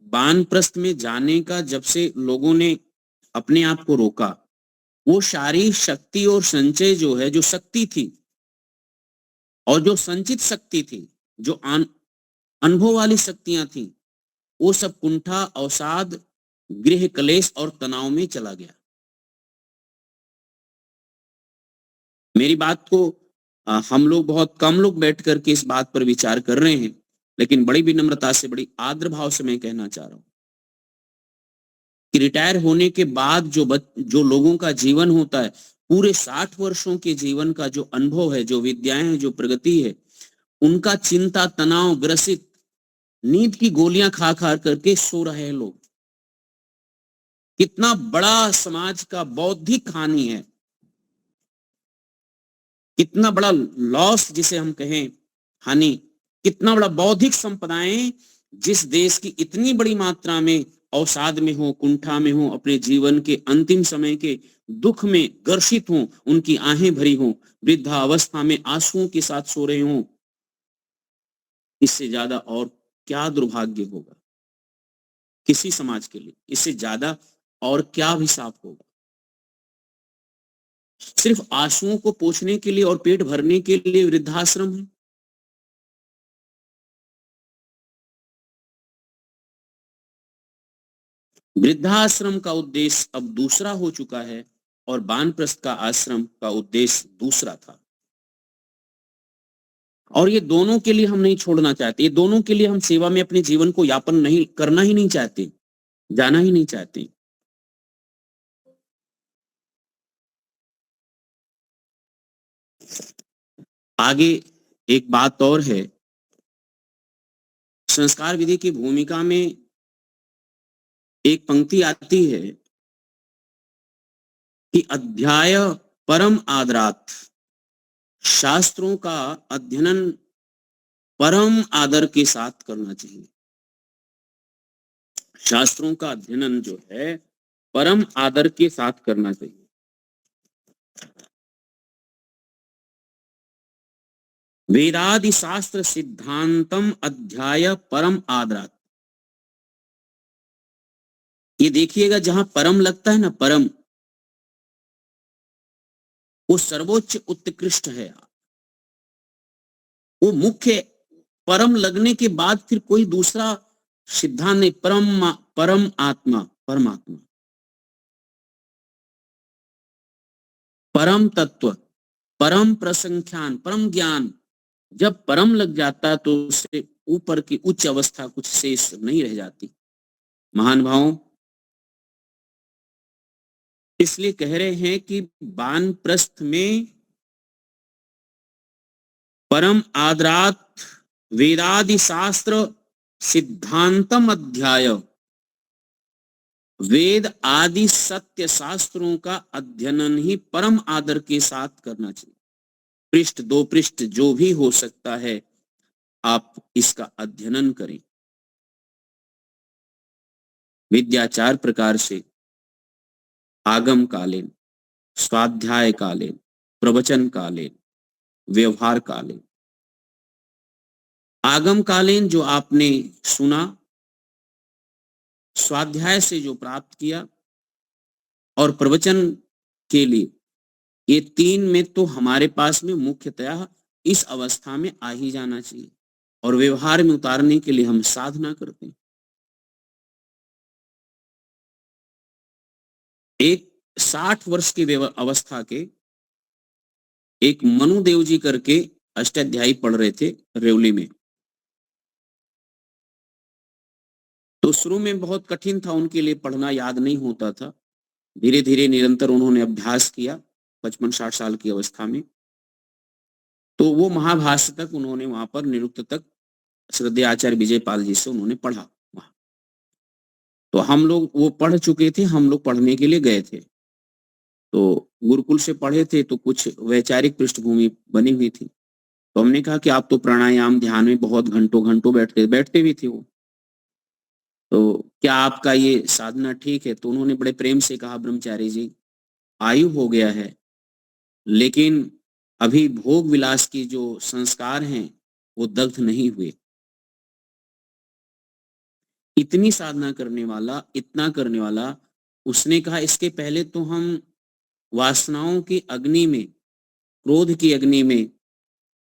वानप्रस्थ में जाने का जब से लोगों ने अपने आप को रोका, वो सारी शक्ति और संचय जो है, जो शक्ति थी और जो संचित शक्ति थी, जो अनुभव वाली शक्तियां थी, वो सब कुंठा, अवसाद, गृह कलेश और तनाव में चला गया। मेरी बात को हम लोग, बहुत कम लोग बैठ करके इस बात पर विचार कर रहे हैं, लेकिन बड़ी विनम्रता से, बड़ी आदर भाव से मैं कहना चाह रहा हूं कि रिटायर होने के बाद जो लोगों का जीवन होता है, पूरे 60 वर्षों के जीवन का जो अनुभव है, जो विद्याएं हैं, जो प्रगति है, उनका चिंता, तनाव ग्रसित, नींद की गोलियां खा खा करके सो रहे हैं लोग। कितना बड़ा समाज का बौद्धिक हानि है, कितना बड़ा लॉस जिसे हम कहें, हानि, कितना बड़ा बौद्धिक संपदाएं जिस देश की इतनी बड़ी मात्रा में अवसाद में हो, कुंठा में हो, अपने जीवन के अंतिम समय के दुख में ग्रसित हो, उनकी आहें भरी हो, वृद्धावस्था में आंसुओं के साथ सो रहे हो, इससे ज्यादा और क्या दुर्भाग्य होगा किसी समाज के लिए? इससे ज्यादा और क्या अभिशाप होगा? सिर्फ आंसुओं को पोंछने के लिए और पेट भरने के लिए वृद्धाश्रम है। वृद्धाश्रम का उद्देश्य अब दूसरा हो चुका है और वानप्रस्थ का आश्रम का उद्देश्य दूसरा था। और ये दोनों के लिए हम नहीं छोड़ना चाहते, ये दोनों के लिए हम सेवा में अपने जीवन को यापन नहीं करना ही नहीं चाहते, जाना ही नहीं चाहते। आगे एक बात और है, संस्कार विधि की भूमिका में एक पंक्ति आती है कि अध्याय परम आदरात, शास्त्रों का अध्ययन परम आदर के साथ करना चाहिए। शास्त्रों का अध्ययन जो है परम आदर के साथ करना चाहिए। वेदादि शास्त्र सिद्धांतम अध्याय परम आदरात, ये देखिएगा जहां परम लगता है ना, परम, वो सर्वोच्च उत्कृष्ट है, वो मुख्य। परम लगने के बाद फिर कोई दूसरा सिद्धांत नहीं, परम आत्मा, परमात्मा, परम तत्व, परम प्रसंख्यान, परम ज्ञान। जब परम लग जाता है तो उससे ऊपर की उच्च अवस्था कुछ शेष नहीं रह जाती। महान भावों, इसलिए कह रहे हैं कि वानप्रस्थ में परम आदरात वेदादि शास्त्र सिद्धांतम अध्याय, वेद आदि सत्य शास्त्रों का अध्ययन ही परम आदर के साथ करना चाहिए। पृष्ठ 2 पृष्ठ जो भी हो सकता है आप इसका अध्ययन करें। विद्या 4 प्रकार से, आगम कालीन, स्वाध्याय कालीन, प्रवचन कालीन, व्यवहार कालीन। आगम कालीन जो आपने सुना, स्वाध्याय से जो प्राप्त किया, और प्रवचन के लिए, ये 3 में तो हमारे पास में मुख्यतः इस अवस्था में आ ही जाना चाहिए और व्यवहार में उतारने के लिए हम साधना करते हैं। एक 60 वर्ष की अवस्था के एक मनुदेव जी करके अष्टाध्यायी पढ़ रहे थे रेवली में। तो शुरू में बहुत कठिन था उनके लिए, पढ़ना याद नहीं होता था। धीरे धीरे निरंतर उन्होंने अभ्यास किया 55-60 साल की अवस्था में। तो वो महाभाष्य तक उन्होंने वहां पर निरुक्त तक श्रद्धेय आचार्य विजयपाल जी से उन्होंने पढ़ा वहां। तो हम लोग वो पढ़ चुके थे, हम लोग पढ़ने के लिए गए थे। तो गुरुकुल से पढ़े थे तो कुछ वैचारिक पृष्ठभूमि बनी हुई थी। तो हमने कहा कि आप तो प्राणायाम ध्यान में बहुत घंटों घंटों बैठते भी थे वो, तो क्या आपका ये साधना ठीक है? तो उन्होंने बड़े प्रेम से कहा, ब्रह्मचारी जी आयु हो गया है, लेकिन अभी भोग विलास की जो संस्कार हैं वो दग्ध नहीं हुए। इतनी साधना करने वाला, इतना करने वाला, उसने कहा इसके पहले तो हम वासनाओं की अग्नि में, क्रोध की अग्नि में,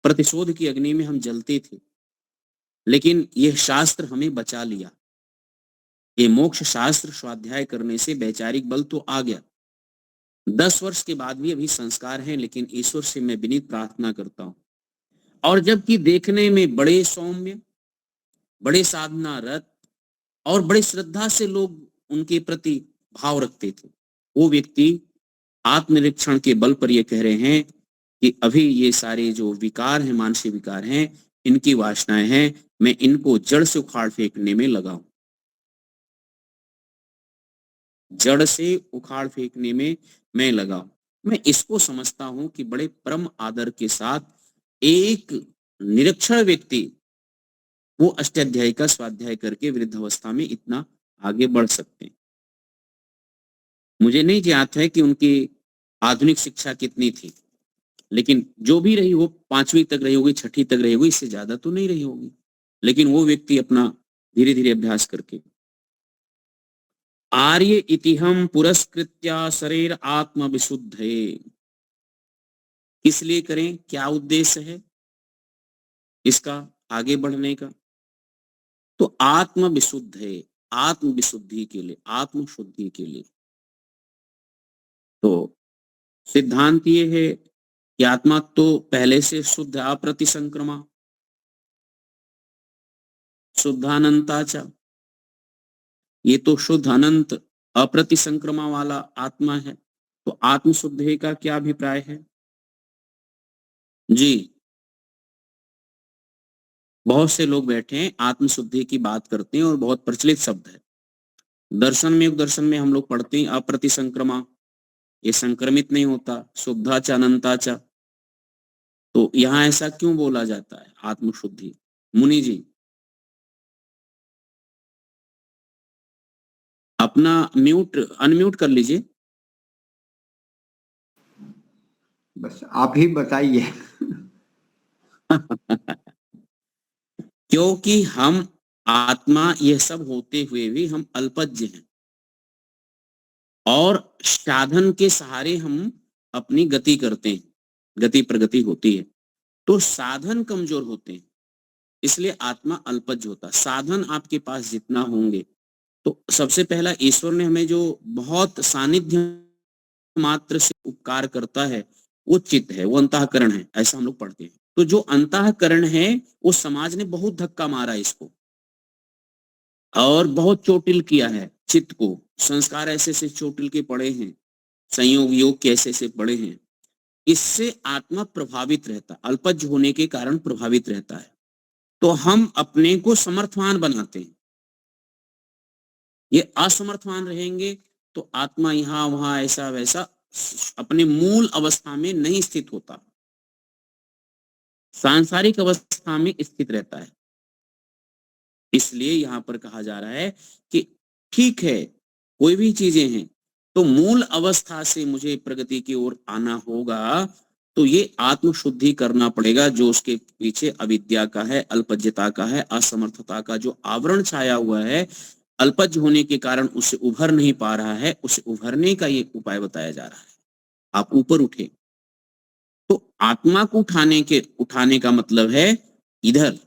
प्रतिशोध की अग्नि में हम जलते थे, लेकिन यह शास्त्र हमें बचा लिया। ये मोक्ष शास्त्र स्वाध्याय करने से वैचारिक बल तो आ गया। 10 वर्ष के बाद भी अभी संस्कार हैं, लेकिन ईश्वर से मैं विनीत प्रार्थना करता हूं। और जबकि देखने में बड़े सौम्य, बड़े साधना रत और बड़े श्रद्धा से लोग उनके प्रति भाव रखते थे, वो व्यक्ति आत्मनिरीक्षण के बल पर ये कह रहे हैं कि अभी ये सारे जो विकार हैं, मानसिक विकार हैं, इनकी वासनाएं हैं, मैं इनको जड़ से उखाड़ फेंकने में लगा हूं। जड़ से उखाड़ फेंकने में मैं लगा हूं। मैं इसको समझता हूं कि बड़े परम आदर के साथ एक निरक्षर व्यक्ति वो अष्टाध्यायी का स्वाध्याय करके वृद्धावस्था में इतना आगे बढ़ सकते हैं। मुझे नहीं ज्ञात है कि उनकी आधुनिक शिक्षा कितनी थी, लेकिन जो भी रही वो 5वीं तक रही होगी, 6ठी तक रही होगी, इससे ज्यादा तो नहीं रही होगी। लेकिन वो व्यक्ति अपना धीरे धीरे अभ्यास करके आर्य इतिहम पुरस्कृत्या शरीर आत्म विशुद्धे, इसलिए करें, क्या उद्देश्य है इसका आगे बढ़ने का? तो आत्म विशुद्ध है, आत्म विशुद्धि के लिए, आत्म शुद्धि के लिए। तो सिद्धांत ये है कि आत्मा तो पहले से शुद्ध, अप्रतिसंक्रमा, शुद्धानंताचा, ये तो शुद्ध अनंत अप्रतिसंक्रमा वाला आत्मा है। तो आत्म शुद्धि का क्या अभिप्राय है जी? बहुत से लोग बैठे हैं आत्म शुद्धि की बात करते हैं और बहुत प्रचलित शब्द है। दर्शन में, योग दर्शन में हम लोग पढ़ते हैं अप्रतिसंक्रमा, ये संक्रमित नहीं होता, शुद्धाचा अनंताचा। तो यहाँ ऐसा क्यों बोला जाता है आत्म शुद्धि? मुनि जी अपना अनम्यूट कर लीजिए। बस आप ही बताइए। क्योंकि हम आत्मा ये सब होते हुए भी हम अल्पज्ञ हैं और साधन के सहारे हम अपनी गति करते हैं, गति प्रगति होती है। तो साधन कमजोर होते हैं, इसलिए आत्मा अल्पज्ञ होता। साधन आपके पास जितना होंगे, तो सबसे पहला ईश्वर ने हमें जो बहुत सानिध्य मात्र से उपकार करता है वो चित्त है, वो अंतःकरण है, ऐसा हम लोग पढ़ते हैं। तो जो अंतःकरण है वो समाज ने बहुत धक्का मारा इसको और बहुत चोटिल किया है चित्त को। संस्कार ऐसे से चोटिल के पड़े हैं, संयोग योग के ऐसे से पड़े हैं। इससे आत्मा प्रभावित रहता, अल्पज्ञ होने के कारण प्रभावित रहता है। तो हम अपने को समर्थवान बनाते हैं। ये असमर्थवान रहेंगे तो आत्मा यहाँ वहां ऐसा वैसा अपने मूल अवस्था में नहीं स्थित होता, सांसारिक अवस्था में स्थित रहता है। इसलिए यहां पर कहा जा रहा है कि ठीक है, कोई भी चीजें हैं तो मूल अवस्था से मुझे प्रगति की ओर आना होगा, तो ये आत्म शुद्धि करना पड़ेगा। जो उसके पीछे अविद्या का है, अल्पज्ञता का है, असमर्थता का जो आवरण छाया हुआ है, अल्पज्ञ होने के कारण उसे उभर नहीं पा रहा है, उसे उभरने का ये उपाय बताया जा रहा है। आप ऊपर उठे। तो आत्मा को उठाने का मतलब है इधर,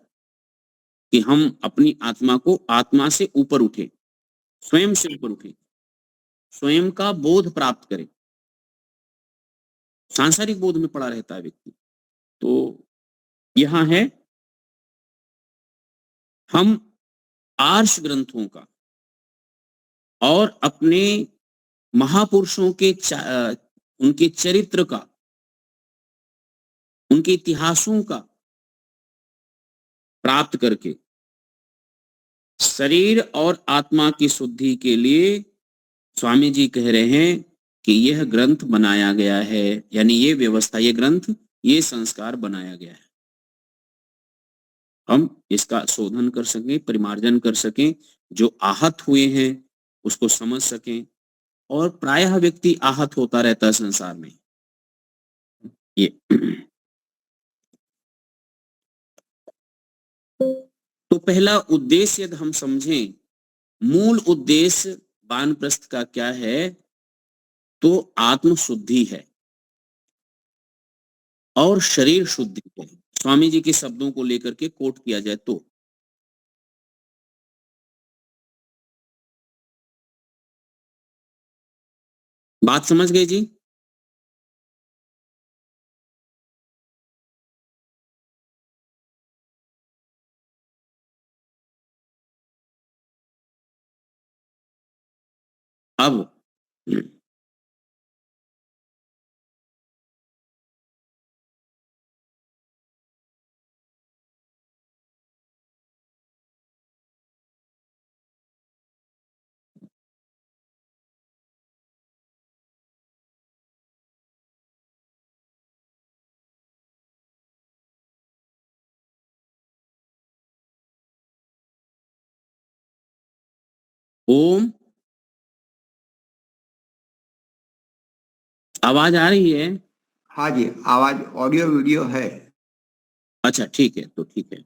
कि हम अपनी आत्मा को आत्मा से ऊपर उठे, स्वयं से ऊपर उठे, स्वयं का बोध प्राप्त करें। सांसारिक बोध में पड़ा रहता है व्यक्ति। तो यहां है हम आर्ष ग्रंथों का और अपने महापुरुषों के उनके चरित्र का, उनके इतिहासों का प्राप्त करके शरीर और आत्मा की शुद्धि के लिए स्वामी जी कह रहे हैं कि यह ग्रंथ बनाया गया है, यानी ये व्यवस्था, ये ग्रंथ, ये संस्कार बनाया गया है। हम इसका शोधन कर सकें, परिमार्जन कर सकें, जो आहत हुए हैं उसको समझ सकें। और प्रायः व्यक्ति आहत होता रहता है संसार में। ये तो पहला उद्देश्य यदि हम समझें, मूल उद्देश्य वानप्रस्थ का क्या है, तो आत्म शुद्धि है और शरीर शुद्धि है। स्वामी जी के शब्दों को लेकर के कोट किया जाए तो बात समझ गए जी? अब ओम, आवाज आ रही है? हाँ जी, आवाज, ऑडियो वीडियो है। अच्छा ठीक है, तो ठीक है।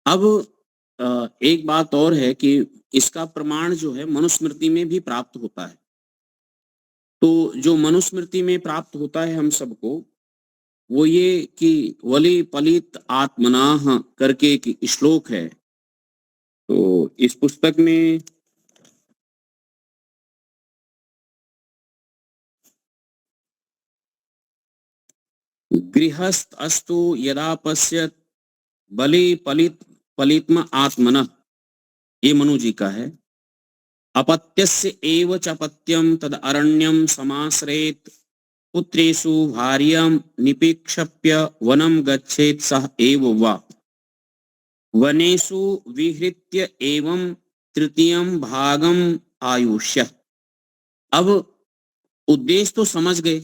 अब एक बात और है कि इसका प्रमाण जो है मनुस्मृति में भी प्राप्त होता है। तो जो मनुस्मृति में प्राप्त होता है हम सबको, वो ये कि वली पलित आत्मनाह करके एक श्लोक है। तो इस पुस्तक में गृहस्थ अस्तु यदा पश्यत बलि पलित्म आत्मनः, ये मनु जी का है। अपत्यस्य एव च अपत्यम तद अरण्यम समाश्रयेत पुत्रेषु भार्यं निपीक्षप्य वनं गच्छेत सह एव वा वनेषु विहृत्य एवं तृतीयं भागम आयुष्य। अब उद्देश्य तो समझ गए,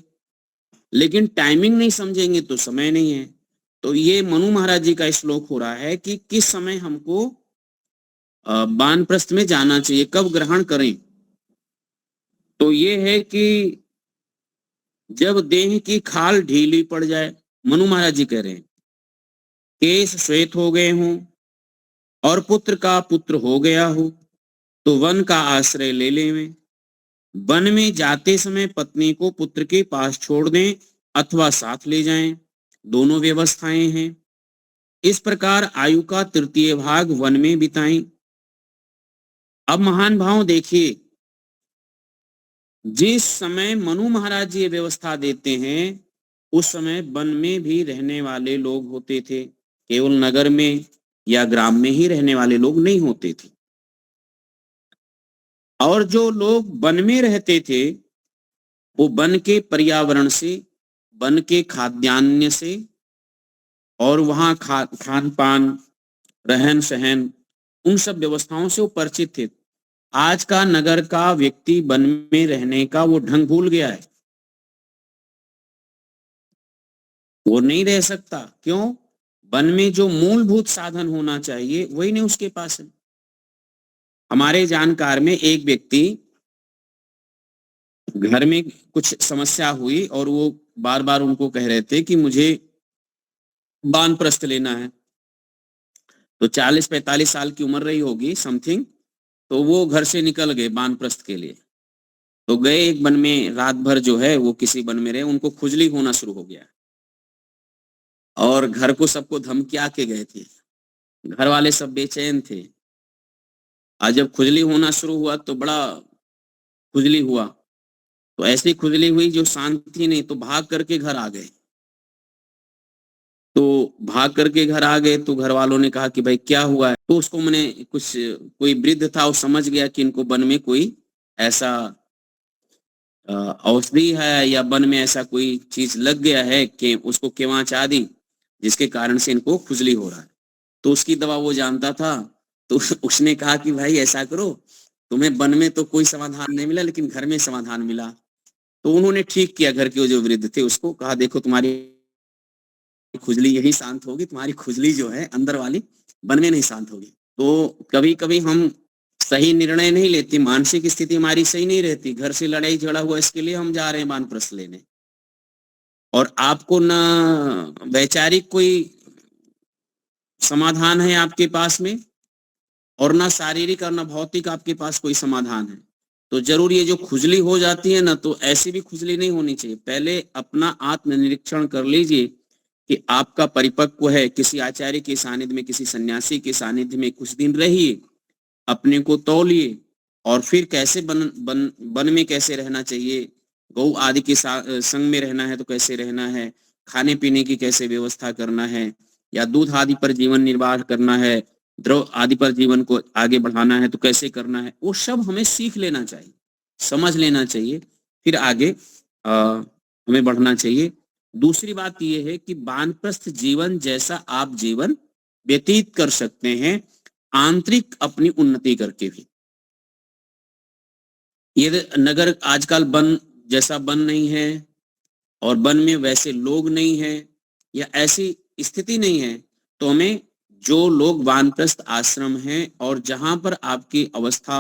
लेकिन टाइमिंग नहीं समझेंगे तो समय नहीं है। तो ये मनु महाराज जी का श्लोक हो रहा है कि किस समय हमको वानप्रस्थ में जाना चाहिए, कब ग्रहण करें। तो ये है कि जब देह की खाल ढीली पड़ जाए, मनु महाराज जी कह रहे हैं, केश श्वेत हो गए हों और पुत्र का पुत्र हो गया हो, तो वन का आश्रय ले लें। वन में जाते समय पत्नी को पुत्र के पास छोड़ दें अथवा साथ ले जाएं, दोनों व्यवस्थाएं हैं। इस प्रकार आयु का तृतीय भाग वन में बिताएं। अब महान भाव देखिए, जिस समय मनु महाराज जी ये व्यवस्था देते हैं उस समय वन में भी रहने वाले लोग होते थे, केवल नगर में या ग्राम में ही रहने वाले लोग नहीं होते थे। और जो लोग वन में रहते थे वो वन के पर्यावरण से, वन के खाद्यान्न से और वहां खान पान, रहन सहन, उन सब व्यवस्थाओं से वो परिचित थे। आज का नगर का व्यक्ति वन में रहने का वो ढंग भूल गया है, वो नहीं रह सकता। क्यों? वन में जो मूलभूत साधन होना चाहिए वही नहीं उसके पास है। हमारे जानकार में एक व्यक्ति घर में कुछ समस्या हुई और वो बार बार उनको कह रहे थे कि मुझे वानप्रस्थ लेना है। तो 40-45 साल की उम्र रही होगी समथिंग, तो वो घर से निकल गए वानप्रस्थ के लिए। तो गए एक वन में, रात भर जो है वो किसी वन में रहे, उनको खुजली होना शुरू हो गया और घर को सबको धमकिया के गए थे। घर वाले सब बेचैन थे। आज जब खुजली होना शुरू हुआ तो बड़ा खुजली हुआ, तो ऐसी खुजली हुई जो शांति नहीं, तो भाग करके घर आ गए। तो भाग करके घर आ गए तो घर वालों ने कहा कि भाई क्या हुआ है? तो उसको मैंने कुछ, कोई वृद्ध था वो समझ गया कि इनको वन में कोई ऐसा औषधि है या वन में ऐसा कोई चीज लग गया है कि उसको केवांच आदि, जिसके कारण से इनको खुजली हो रहा है। तो उसकी दवा वो जानता था। तो उसने कहा कि भाई ऐसा करो, तुम्हें वन में तो कोई समाधान नहीं मिला लेकिन घर में समाधान मिला। तो उन्होंने ठीक किया, घर के जो वृद्ध थे उसको कहा देखो तुम्हारी खुजली यही शांत होगी, तुम्हारी खुजली जो है अंदर वाली वन में नहीं शांत होगी। तो कभी कभी हम सही निर्णय नहीं लेते, मानसिक स्थिति हमारी सही नहीं रहती, घर से लड़ाई झगड़ा हुआ इसके लिए हम जा रहे हैं वानप्रस्थ लेने, और आपको ना वैचारिक कोई समाधान है आपके पास में और ना शारीरिक और ना भौतिक आपके पास कोई समाधान है। तो जरूर ये जो खुजली हो जाती है ना, तो ऐसी भी खुजली नहीं होनी चाहिए। पहले अपना आत्मनिरीक्षण कर लीजिए कि आपका परिपक्व है, किसी आचार्य के सानिध्य में, किसी सन्यासी के सानिध्य में कुछ दिन रहिए, अपने को तौलिए और फिर कैसे वन में कैसे रहना चाहिए, गौ आदि के संग में रहना है तो कैसे रहना है, खाने पीने की कैसे व्यवस्था करना है, या दूध आदि पर जीवन निर्वाह करना है, द्रव आदि पर जीवन को आगे बढ़ाना है तो कैसे करना है, वो सब हमें सीख लेना चाहिए, समझ लेना चाहिए, फिर आगे हमें बढ़ना चाहिए। दूसरी बात यह है कि वानप्रस्थ जीवन जैसा आप जीवन व्यतीत कर सकते हैं आंतरिक अपनी उन्नति करके भी। ये नगर आजकल वन जैसा वन नहीं है और वन में वैसे लोग नहीं है या ऐसी स्थिति नहीं है, तो हमें जो लोग वानप्रस्थ आश्रम हैं और जहां पर आपकी अवस्था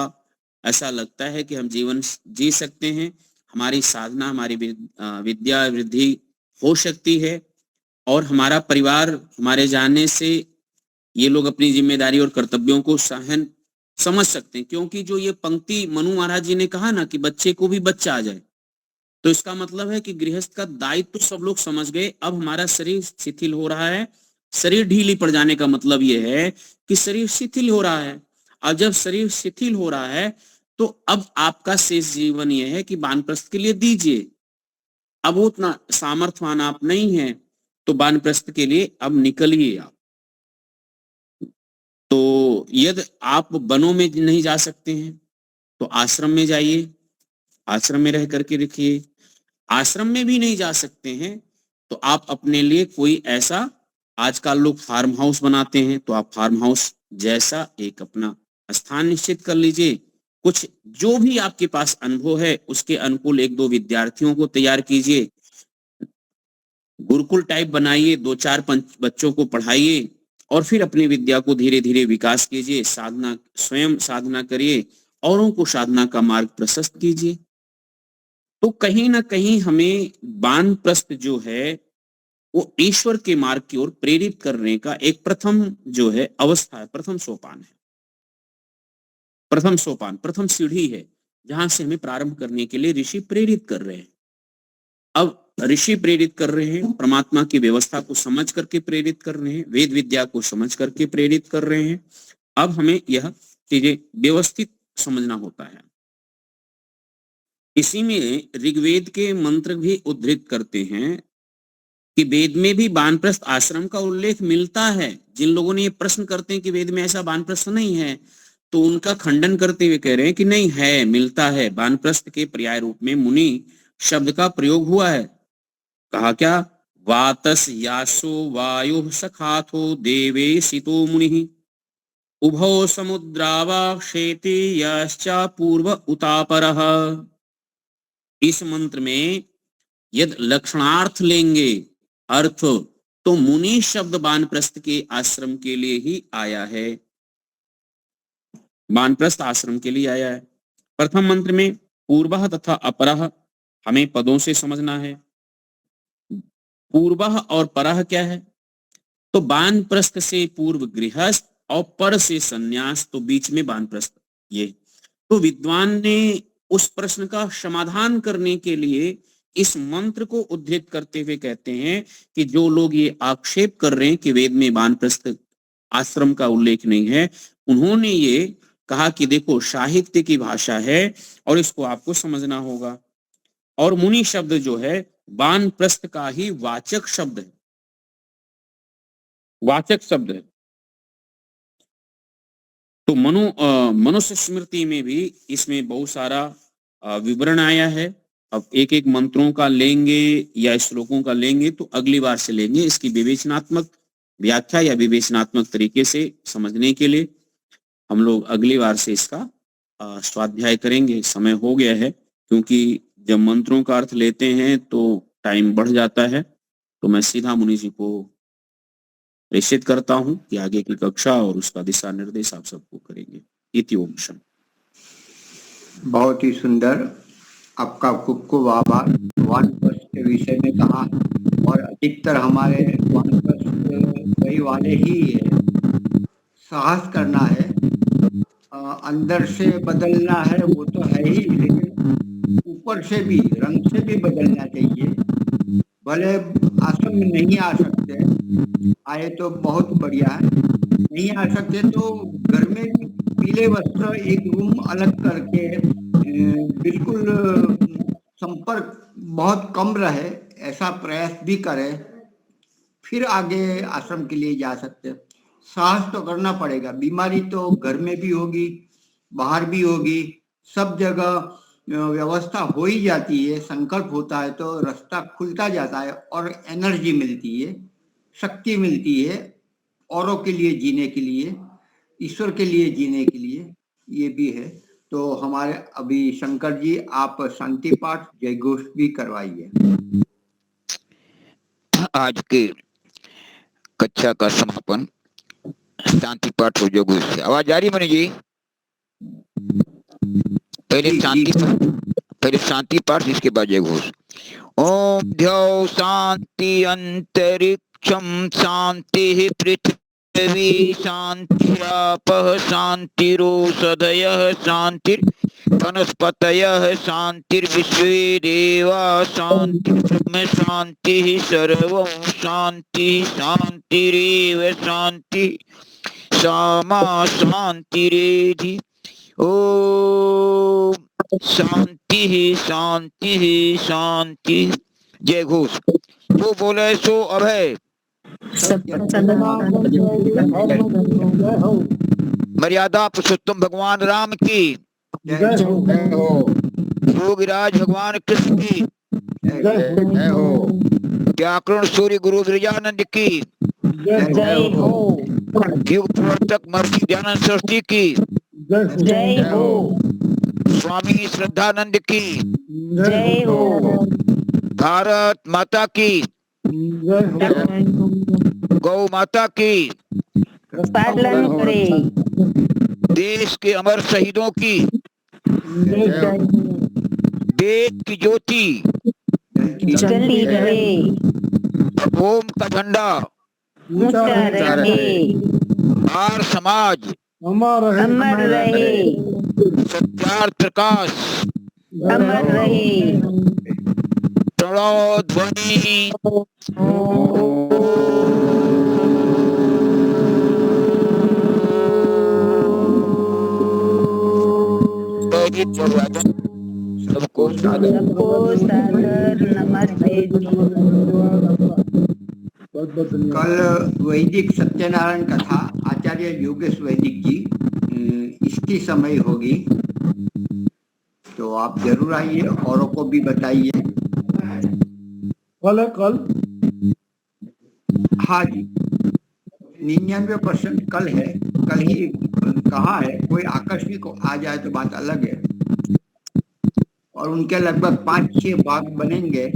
ऐसा लगता है कि हम जीवन जी सकते हैं, हमारी साधना, हमारी विद्या वृद्धि हो सकती है और हमारा परिवार हमारे जाने से ये लोग अपनी जिम्मेदारी और कर्तव्यों को सहन समझ सकते हैं। क्योंकि जो ये पंक्ति मनु महाराज जी ने कहा ना कि बच्चे को भी बच्चा आ जाए, तो इसका मतलब है कि गृहस्थ का दायित्व तो सब लोग समझ गए। अब हमारा शरीर शिथिल हो रहा है, शरीर ढीली पड़ जाने का मतलब ये है कि शरीर शिथिल हो रहा है। और जब शरीर शिथिल हो रहा है तो अब आपका शेष जीवन यह है कि वानप्रस्थ के लिए दीजिए। अब वो उतना सामर्थ्यवान आप नहीं है तो वानप्रस्थ के लिए अब निकलिए आप। तो यदि आप वनों में नहीं जा सकते हैं तो आश्रम में जाइए, आश्रम में रह करके रखिए। आश्रम में भी नहीं जा सकते हैं तो आप अपने लिए कोई ऐसा, आजकल लोग फार्म हाउस बनाते हैं, तो आप फार्म हाउस जैसा एक अपना स्थान निश्चित कर लीजिए। कुछ जो भी आपके पास अनुभव है उसके अनुकूल 1-2 विद्यार्थियों को तैयार कीजिए, गुरुकुल टाइप बनाइए, 2-4 बच्चों को पढ़ाइए और फिर अपनी विद्या को धीरे धीरे विकास कीजिए। साधना, स्वयं साधना करिए, औरों को साधना का मार्ग प्रशस्त कीजिए। तो कहीं ना कहीं हमें वानप्रस्थ जो है वो ईश्वर के मार्ग की ओर प्रेरित करने का एक प्रथम जो है अवस्था है, प्रथम सोपान है, प्रथम सोपान, प्रथम सीढ़ी है, जहां से हमें प्रारंभ करने के लिए ऋषि प्रेरित कर रहे हैं। अब ऋषि प्रेरित कर रहे हैं, परमात्मा की व्यवस्था को समझ करके प्रेरित कर रहे हैं, वेद विद्या को समझ करके प्रेरित कर रहे हैं। अब हमें यह चीजें व्यवस्थित समझना होता है। इसी में ऋग्वेद के मंत्र भी उद्धृत करते हैं कि वेद में भी वानप्रस्थ आश्रम का उल्लेख मिलता है। जिन लोगों ने ये प्रश्न करते हैं कि वेद में ऐसा वानप्रस्थ नहीं है, तो उनका खंडन करते हुए कह रहे हैं कि नहीं है, मिलता है। वानप्रस्थ के पर्याय रूप में मुनि शब्द का प्रयोग हुआ है। कहा क्या? वातस यासो वायु सखाथो देवे सितो मुनि उभौ समुद्रावा क्षेति यश्चा पूर्व उतापरः। इस मंत्र में यदि लक्षणार्थ लेंगे अर्थ, तो मुनि शब्द वानप्रस्थ के आश्रम के लिए ही आया है, वानप्रस्थ आश्रम के लिए आया है। प्रथम मंत्र में पूर्वः तथा अपरः हमें पदों से समझना है। पूर्वः और परः क्या है? तो वानप्रस्थ से पूर्व गृहस्थ और पर से संन्यास, तो बीच में वानप्रस्थ। ये तो विद्वान ने उस प्रश्न का समाधान करने के लिए इस मंत्र को उद्धृत करते हुए कहते हैं कि जो लोग ये आक्षेप कर रहे हैं कि वेद में वानप्रस्थ आश्रम का उल्लेख नहीं है, उन्होंने ये कहा कि देखो साहित्य की भाषा है और इसको आपको समझना होगा। और मुनि शब्द जो है वानप्रस्थ का ही वाचक शब्द है, वाचक शब्द है। तो मनुष्य स्मृति में भी इसमें बहुत सारा विवरण आया है। अब एक एक मंत्रों का लेंगे या श्लोकों का लेंगे तो अगली बार से लेंगे। इसकी विवेचनात्मक व्याख्या या विवेचनात्मक तरीके से समझने के लिए हम लोग अगली बार से इसका स्वाध्याय करेंगे। समय हो गया है, क्योंकि जब मंत्रों का अर्थ लेते हैं तो टाइम बढ़ जाता है। तो मैं सीधा मुनि जी को प्रेषित करता हूं कि आगे की कक्षा और उसका दिशा निर्देश आप सबको करेंगे। इति ओम शम। बहुत ही सुंदर, आपका खूब आभार। वानप्रस्थ के विषय में कहा और अधिकतर हमारे वानप्रस्थ वही वाले ही है। साहस करना है, अंदर से बदलना है वो तो है ही, लेकिन ऊपर से भी, रंग से भी बदलना चाहिए। भले आश्रम में नहीं आ सकते, आए तो बहुत बढ़िया है, नहीं आ सकते तो घर में भी पीले वस्त्र, एक रूम अलग करके बिल्कुल संपर्क बहुत कम रहे, ऐसा प्रयास भी करें, फिर आगे आश्रम के लिए जा सकते। साहस तो करना पड़ेगा। बीमारी तो घर में भी होगी, बाहर भी होगी, सब जगह व्यवस्था हो ही जाती है। संकल्प होता है तो रास्ता खुलता जाता है और एनर्जी मिलती है, शक्ति मिलती है औरों के लिए जीने के लिए, ईश्वर के लिए जीने के लिए, ये भी है। तो हमारे अभी शंकर जी, आप शांति पाठ जय घोष भी करवाइए। आज के कक्षा का समापन शांति पाठ हो जय घोष से। आवाज जा रही मणि जी? पहले शांति पाठ, जिसके बाद जय घोष। ओम द्यौ शांति अंतरिक्षम शांति पृथ्वी शांतिरापः शांतिरोषधयः शांतिर्वनस्पतयः शांतिर्विश्वे देवा शांतिर्ब्रह्म शांतिः सर्वं शांतिः शांतिरेव शांतिः सामा शांतिरेधि। ओम शांति शांति शांति। जय घोष। वो बोले सो अभय। मर्यादा पुरुषोत्तम भगवान राम की जय हो। योगिराज भगवान कृष्ण की जय हो। व्याकरण सूर्य गुरु गिरिजानंद की जय हो। युग प्रवर्तक महर्षि दयानंद सरस्वती की जय हो। स्वामी श्रद्धानंद की जय हो। भारत माता की जय हो। गौ माता की पालन करे। देश के अमर शहीदों की वेद की ज्योति जल्दी रहे, ओम का झंडा ऊंचा रहे, आर समाज अमर रहे, सत्यार्थ प्रकाश अमर रहे। प्रणव ध्वनि। सबको सादर नमस्ते। कल वैदिक सत्यनारायण कथा आचार्य योगेश वैदिक जी इसकी समय होगी, तो आप जरूर आइए, औरों को भी बताइए। कल हाँ जी, 99% कल है। कल ही कहाँ है, कोई आकस्मिक आ जाए तो बात अलग है। और उनके लगभग 5-6 भाग बनेंगे।